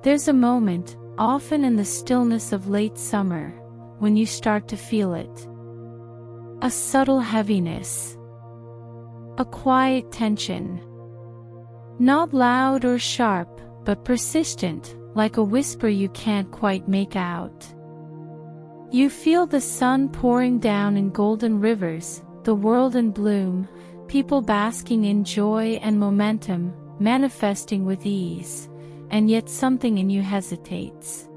There's a moment, often in the stillness of late summer, when you start to feel it. A subtle heaviness. A quiet tension. Not loud or sharp, but persistent, like a whisper you can't quite make out. You feel the sun pouring down in golden rivers, the world in bloom, people basking in joy and momentum, manifesting with ease, and yet something in you hesitates.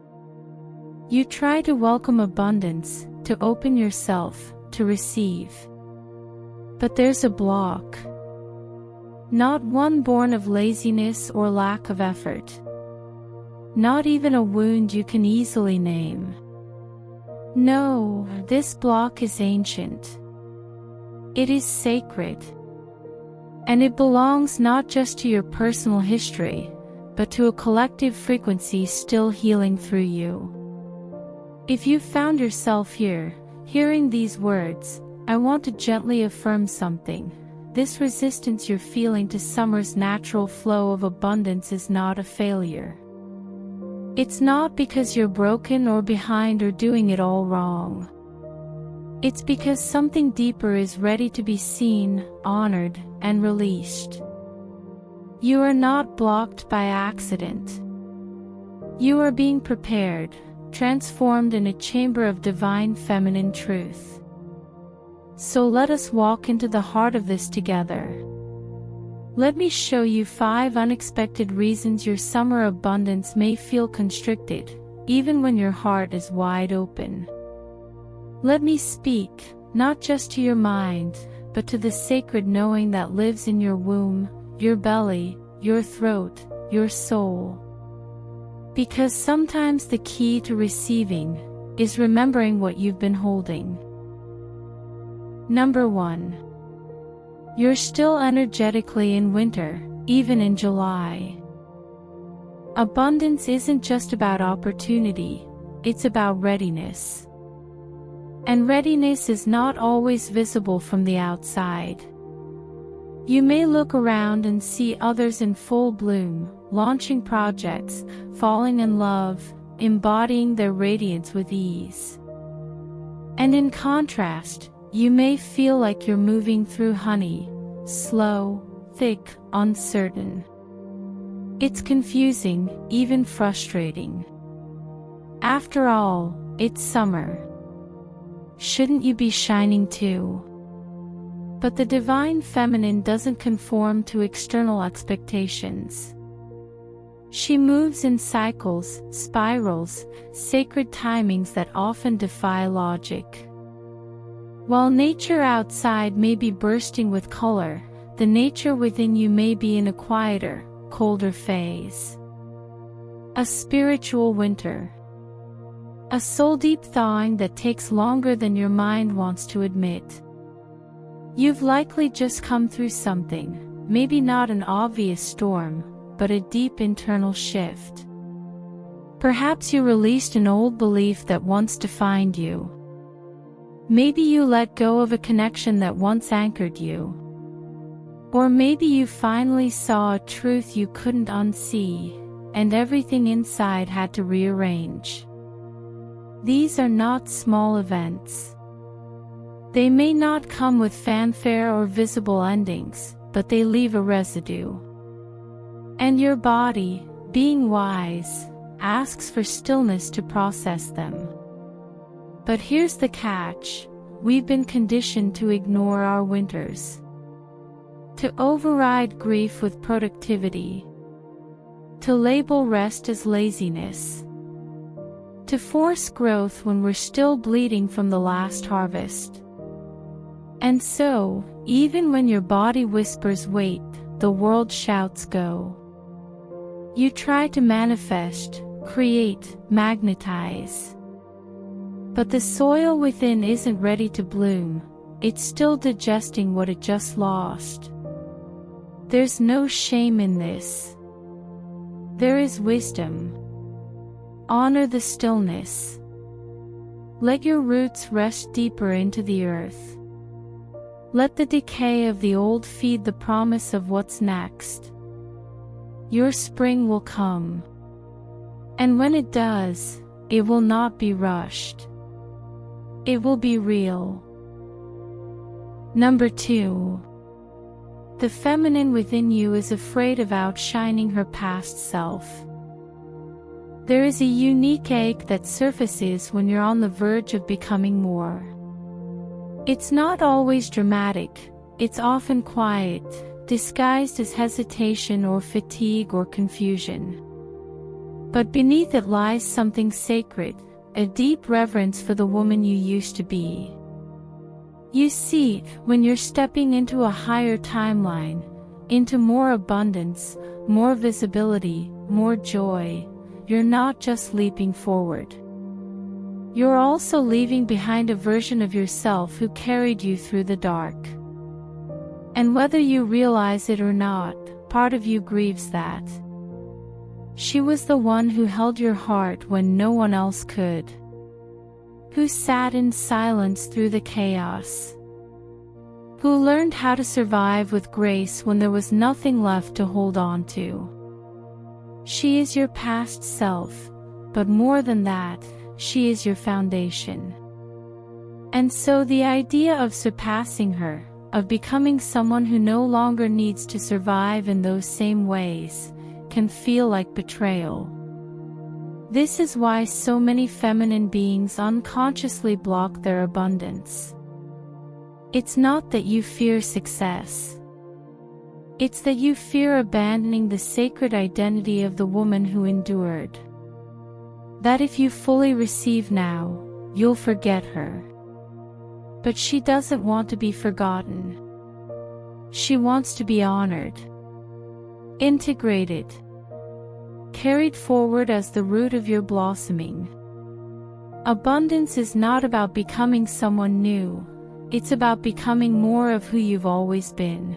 You try to welcome abundance, to open yourself, to receive. But there's a block. Not one born of laziness or lack of effort. Not even a wound you can easily name. No, this block is ancient. It is sacred. And it belongs not just to your personal history, but to a collective frequency still healing through you. If you found yourself here, hearing these words, I want to gently affirm something. This resistance you're feeling to summer's natural flow of abundance is not a failure. It's not because you're broken or behind or doing it all wrong. It's because something deeper is ready to be seen, honored, and released. You are not blocked by accident. You are being prepared, transformed in a chamber of divine feminine truth. So let us walk into the heart of this together. Let me show you 5 unexpected reasons your summer abundance may feel constricted, even when your heart is wide open. Let me speak, not just to your mind, but to the sacred knowing that lives in your womb, your belly, your throat, your soul. Because sometimes the key to receiving is remembering what you've been holding. Number 1. You're still energetically in winter, even in July. Abundance isn't just about opportunity, it's about readiness. And readiness is not always visible from the outside. You may look around and see others in full bloom, launching projects, falling in love, embodying their radiance with ease. And in contrast, you may feel like you're moving through honey, slow, thick, uncertain. It's confusing, even frustrating. After all, it's summer. Shouldn't you be shining too? But the divine feminine doesn't conform to external expectations. She moves in cycles, spirals, sacred timings that often defy logic. While nature outside may be bursting with color, the nature within you may be in a quieter, colder phase. A spiritual winter. A soul-deep thawing that takes longer than your mind wants to admit. You've likely just come through something, maybe not an obvious storm, but a deep internal shift. Perhaps you released an old belief that once defined you. Maybe you let go of a connection that once anchored you. Or maybe you finally saw a truth you couldn't unsee, and everything inside had to rearrange. These are not small events. They may not come with fanfare or visible endings, but they leave a residue. And your body, being wise, asks for stillness to process them. But here's the catch: we've been conditioned to ignore our winters. To override grief with productivity. To label rest as laziness. To force growth when we're still bleeding from the last harvest. And so, even when your body whispers wait, the world shouts go. You try to manifest, create, magnetize. But the soil within isn't ready to bloom, it's still digesting what it just lost. There's no shame in this. There is wisdom. Honor the stillness. Let your roots rest deeper into the earth. Let the decay of the old feed the promise of what's next. Your spring will come. And when it does, it will not be rushed. It will be real. Number 2. The feminine within you is afraid of outshining her past self. There is a unique ache that surfaces when you're on the verge of becoming more. It's not always dramatic, it's often quiet, disguised as hesitation or fatigue or confusion. But beneath it lies something sacred, a deep reverence for the woman you used to be. You see, when you're stepping into a higher timeline, into more abundance, more visibility, more joy, you're not just leaping forward. You're also leaving behind a version of yourself who carried you through the dark. And whether you realize it or not, part of you grieves that. She was the one who held your heart when no one else could. Who sat in silence through the chaos. Who learned how to survive with grace when there was nothing left to hold on to. She is your past self, but more than that, she is your foundation. And so the idea of surpassing her, of becoming someone who no longer needs to survive in those same ways, can feel like betrayal. This is why so many feminine beings unconsciously block their abundance. It's not that you fear success. It's that you fear abandoning the sacred identity of the woman who endured. That if you fully receive now, you'll forget her. But she doesn't want to be forgotten. She wants to be honored, integrated, carried forward as the root of your blossoming. Abundance is not about becoming someone new, it's about becoming more of who you've always been.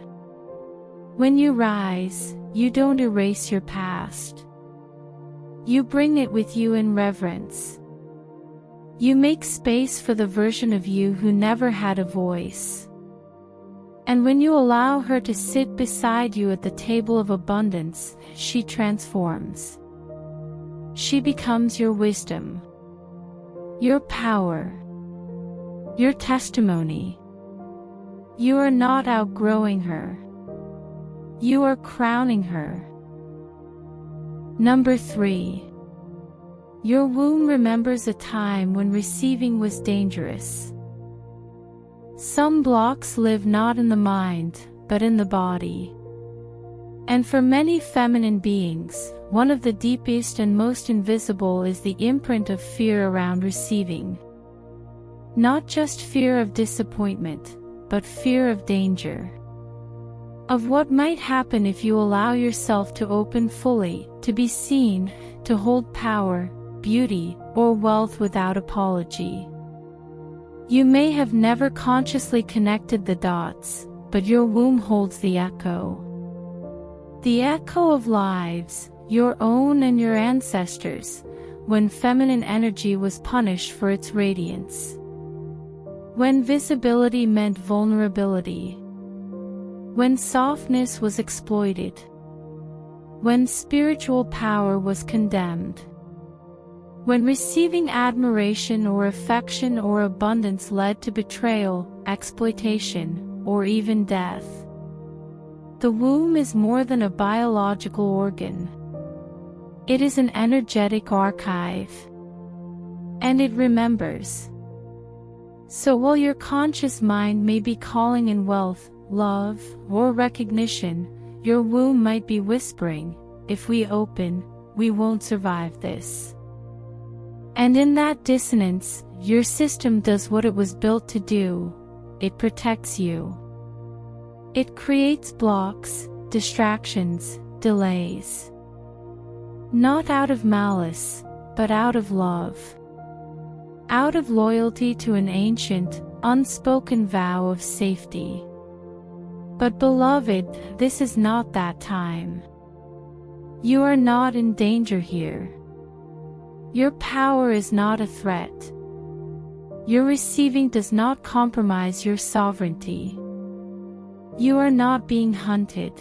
When you rise, you don't erase your past. You bring it with you in reverence. You make space for the version of you who never had a voice. And when you allow her to sit beside you at the table of abundance, she transforms. She becomes your wisdom, your power, your testimony. You are not outgrowing her. You are crowning her. Number 3. Your womb remembers a time when receiving was dangerous. Some blocks live not in the mind, but in the body. And for many feminine beings, one of the deepest and most invisible is the imprint of fear around receiving. Not just fear of disappointment, but fear of danger. Of what might happen if you allow yourself to open fully, to be seen, to hold power, beauty, or wealth without apology. You may have never consciously connected the dots, but your womb holds the echo. The echo of lives, your own and your ancestors, when feminine energy was punished for its radiance. When visibility meant vulnerability. When softness was exploited. When spiritual power was condemned. When receiving admiration or affection or abundance led to betrayal, exploitation, or even death. The womb is more than a biological organ. It is an energetic archive. And it remembers. So while your conscious mind may be calling in wealth, love, or recognition, your womb might be whispering, if we open, we won't survive this. And in that dissonance, your system does what it was built to do. It protects you. It creates blocks, distractions, delays. Not out of malice, but out of love. Out of loyalty to an ancient, unspoken vow of safety. But beloved, this is not that time. You are not in danger here. Your power is not a threat. Your receiving does not compromise your sovereignty. You are not being hunted.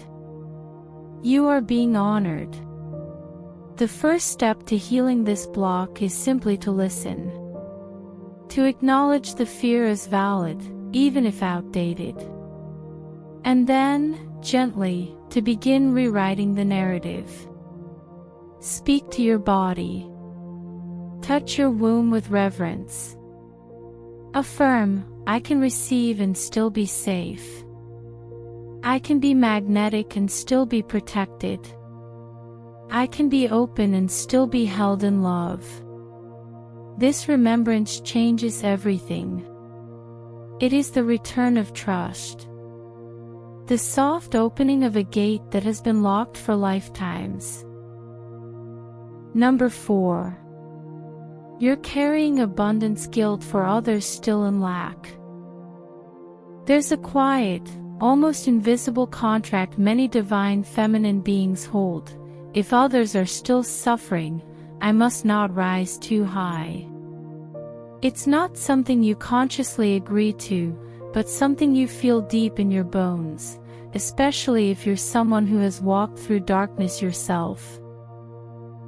You are being honored. The first step to healing this block is simply to listen. To acknowledge the fear as valid, even if outdated. And then, gently, to begin rewriting the narrative. Speak to your body. Touch your womb with reverence. Affirm, I can receive and still be safe. I can be magnetic and still be protected. I can be open and still be held in love. This remembrance changes everything. It is the return of trust. The soft opening of a gate that has been locked for lifetimes. Number 4. You're carrying abundance guilt for others still in lack. There's a quiet, almost invisible contract many divine feminine beings hold. If others are still suffering, I must not rise too high. It's not something you consciously agree to, but something you feel deep in your bones, especially if you're someone who has walked through darkness yourself.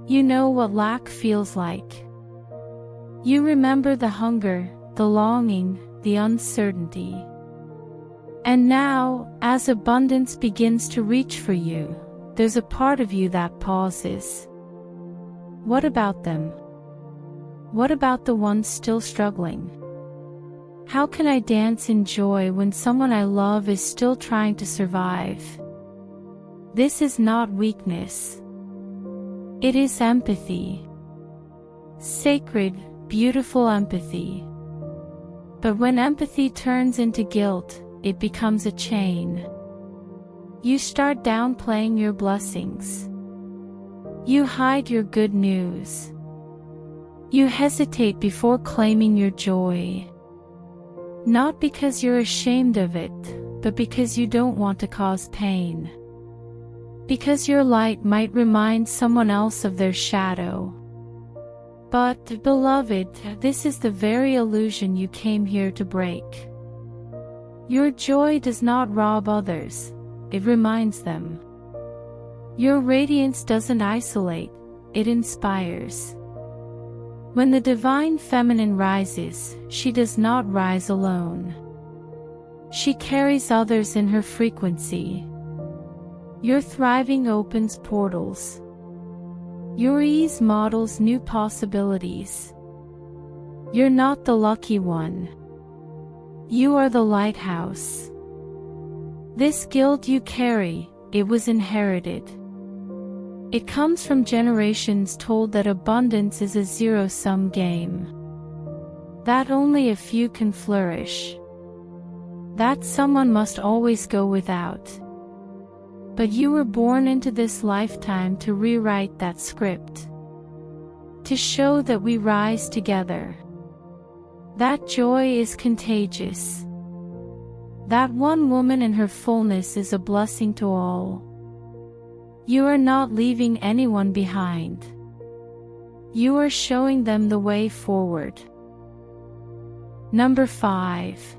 You know what lack feels like. You remember the hunger, the longing, the uncertainty. And now, as abundance begins to reach for you, there's a part of you that pauses. What about them? What about the ones still struggling? How can I dance in joy when someone I love is still trying to survive? This is not weakness. It is empathy. Sacred, beautiful empathy. But when empathy turns into guilt, it becomes a chain. You start downplaying your blessings. You hide your good news. You hesitate before claiming your joy. Not because you're ashamed of it, but because you don't want to cause pain. Because your light might remind someone else of their shadow. But, beloved, this is the very illusion you came here to break. Your joy does not rob others, it reminds them. Your radiance doesn't isolate, it inspires. When the divine feminine rises, she does not rise alone. She carries others in her frequency. Your thriving opens portals. Your ease models new possibilities. You're not the lucky one. You are the lighthouse. This guilt you carry, it was inherited. It comes from generations told that abundance is a zero-sum game. That only a few can flourish. That someone must always go without. But you were born into this lifetime to rewrite that script. To show that we rise together. That joy is contagious. That one woman in her fullness is a blessing to all. You are not leaving anyone behind. You are showing them the way forward. Number 5.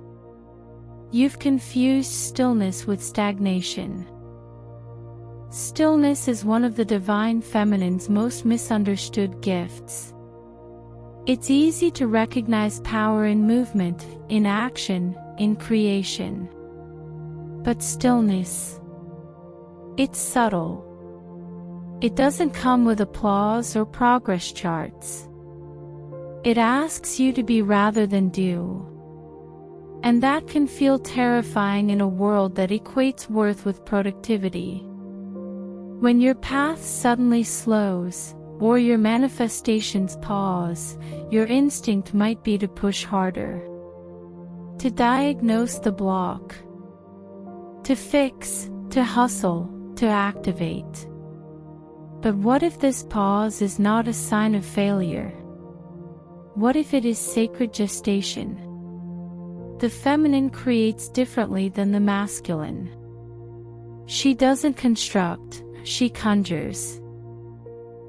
You've confused stillness with stagnation. Stillness is one of the divine feminine's most misunderstood gifts. It's easy to recognize power in movement, in action, in creation. But stillness, it's subtle. It doesn't come with applause or progress charts. It asks you to be rather than do. And that can feel terrifying in a world that equates worth with productivity. When your path suddenly slows, or your manifestations pause, your instinct might be to push harder. To diagnose the block. To fix, to hustle, to activate. But what if this pause is not a sign of failure? What if it is sacred gestation? The feminine creates differently than the masculine. She doesn't construct, she conjures.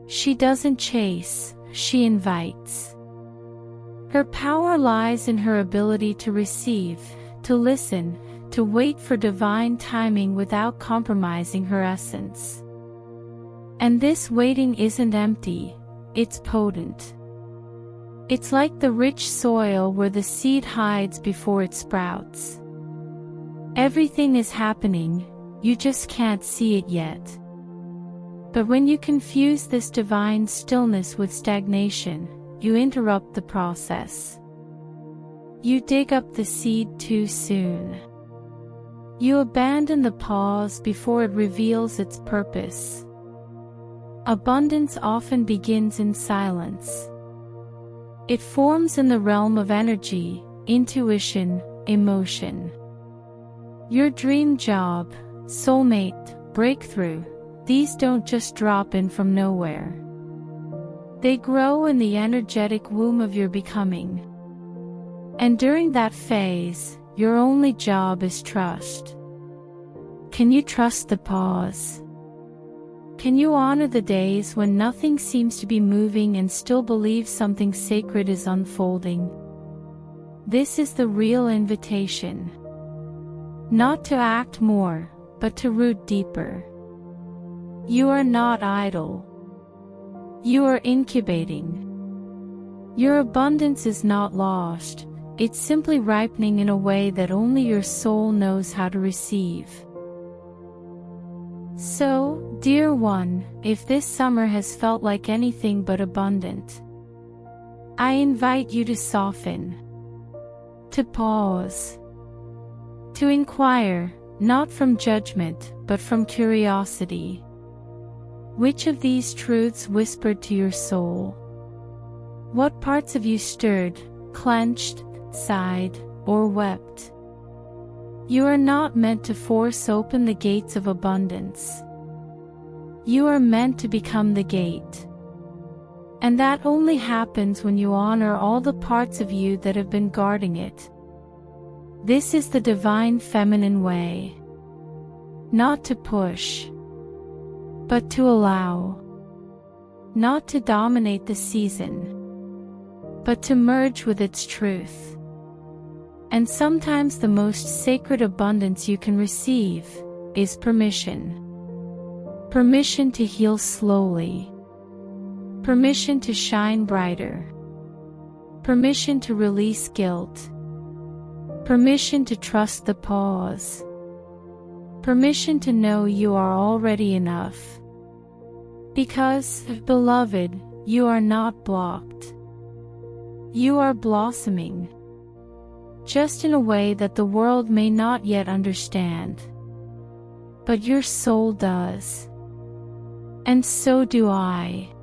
She doesn't chase, she invites. Her power lies in her ability to receive, to listen, to wait for divine timing without compromising her essence. And this waiting isn't empty, it's potent. It's like the rich soil where the seed hides before it sprouts. Everything is happening, you just can't see it yet. But when you confuse this divine stillness with stagnation, you interrupt the process. You dig up the seed too soon. You abandon the pause before it reveals its purpose. Abundance often begins in silence. It forms in the realm of energy, intuition, emotion. Your dream job, soulmate, breakthrough, these don't just drop in from nowhere. They grow in the energetic womb of your becoming. And during that phase, your only job is trust. Can you trust the pause? Can you honor the days when nothing seems to be moving and still believe something sacred is unfolding? This is the real invitation. Not to act more, but to root deeper. You are not idle. You are incubating. Your abundance is not lost, it's simply ripening in a way that only your soul knows how to receive. So, dear one, if this summer has felt like anything but abundant, I invite you to soften, to pause, to inquire, not from judgment, but from curiosity. Which of these truths whispered to your soul? What parts of you stirred, clenched, sighed, or wept? You are not meant to force open the gates of abundance. You are meant to become the gate. And that only happens when you honor all the parts of you that have been guarding it. This is the divine feminine way. Not to push, but to allow. Not to dominate the season, but to merge with its truth. And sometimes the most sacred abundance you can receive is permission. Permission to heal slowly. Permission to shine brighter. Permission to release guilt. Permission to trust the pause. Permission to know you are already enough. Because, beloved, you are not blocked. You are blossoming. Just in a way that the world may not yet understand. But your soul does. And so do I.